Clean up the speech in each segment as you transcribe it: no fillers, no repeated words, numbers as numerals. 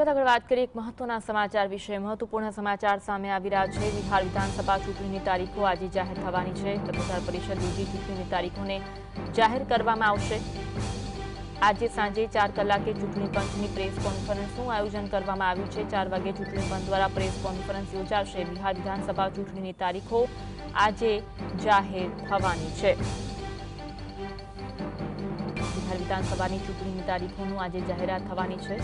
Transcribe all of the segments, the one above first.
આગળ વાત કરીએ એક મહત્વના સમાચાર વિશે। મહત્વપૂર્ણ સમાચાર સામે આવી રહ્યા છે। બિહાર વિધાનસભા ચૂંટણીની તારીખો આજે જાહેર થવાની છે। પત્રકાર પરિષદ યોજી ચૂંટણીની તારીખોને જાહેર કરવામાં આવશે। આજે સાંજે 4 કલાકે ચૂંટણી પંચની પ્રેસ કોન્ફરન્સનું આયોજન કરવામાં આવ્યું છે। 4 વાગે ચૂંટણી પંચ દ્વારા પ્રેસ કોન્ફરન્સ યોજાશે। બિહાર વિધાનસભા ચૂંટણીની તારીખો આજે જાહેર થવાની છે। બિહાર વિધાનસભાની ચૂંટણીની તારીખોનું આજે જાહેરાત થવાની છે।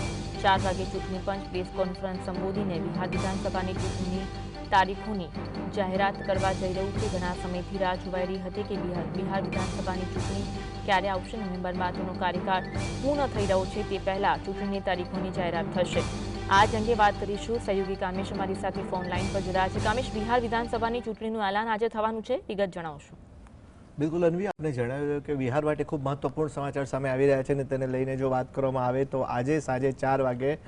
4 વાગે ચૂંટણી પંચ પ્રેસ કોન્ફરન્સ સંબોધીને બિહાર વિધાનસભાની ચૂંટણીની તારીખોની જાહેરાત કરવા જઈ રહ્યું છે। ઘણા સમયથી રાહ જોવાઈ રહી હતી કે બિહાર વિધાનસભાની ચૂંટણી ક્યારે આવશે। નવેમ્બરમાં તેનો કાર્યકાળ પૂર્ણ થઈ રહ્યો છે તે પહેલા ચૂંટણીની તારીખોની જાહેરાત થશે। આ જ અંગે વાત કરીશું। સહયોગી કામેશ અમારી સાથે ફોન લાઈન પર જોડાયા છે। કામેશ, બિહાર વિધાનસભાની ચૂંટણીનું એલાન આજે થવાનું છે, વિગત જણાવશો? બિલકુલ અન્વી, આપને જણાવ્યું કે બિહાર માટે ખૂબ મહત્વપૂર્ણ સમાચાર સામે આવી રહ્યા છે અને તેને લઈને જો વાત કરવામાં આવે તો આજે સાંજે 4 વાગે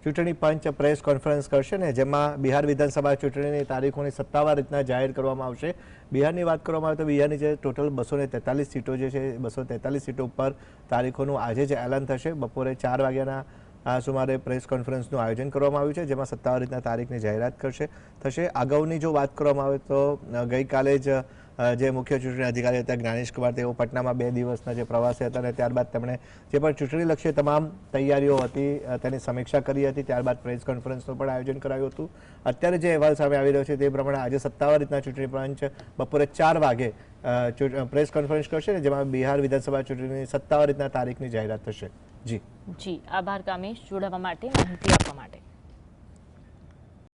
ચૂંટણી પંચ પ્રેસ કોન્ફરન્સ કરશે ને જેમાં બિહાર વિધાનસભા ચૂંટણીની તારીખોની સત્તાવાર રીતના જાહેર કરવામાં આવશે। બિહારની વાત કરવામાં આવે તો બિહારની જે ટોટલ 243 સીટો જે છે 243 સીટો ઉપર તારીખોનું આજે જ એલાન થશે। બપોરે 4 વાગ્યાના સુમારે પ્રેસ કોન્ફરન્સનું આયોજન કરવામાં આવ્યું છે જેમાં સત્તાવાર રીતના તારીખની જાહેરાત થશે। અગાઉની જો વાત કરવામાં આવે તો ગઈકાલે જ જે મુખ્ય ચૂંટણી અધિકારી હતા જ્ઞાનેશ કુમાર, તેઓ પટનામાં 2 દિવસના જે પ્રવાસે હતા અને ત્યારબાદ તેમણે જે પણ ચૂંટણીલક્ષી તમામ તૈયારીઓ હતી તેની સમીક્ષા કરી હતી। ત્યારબાદ પ્રેસ કોન્ફરન્સનું પણ આયોજન કરાયું હતું। અત્યારે જે અહેવાલ સામે આવી રહ્યો છે તે પ્રમાણે આજે સત્તાવાર રીતના ચૂંટણી પંચ બપોરે 4 વાગે પ્રેસ કોન્ફરન્સ કરશે જેમાં બિહાર વિધાનસભા ચૂંટણીની સત્તાવાર રીતના તારીખની જાહેરાત થશે। જી આભાર કામેશ, જોડાવા માટે, માહિતી આપવા માટે।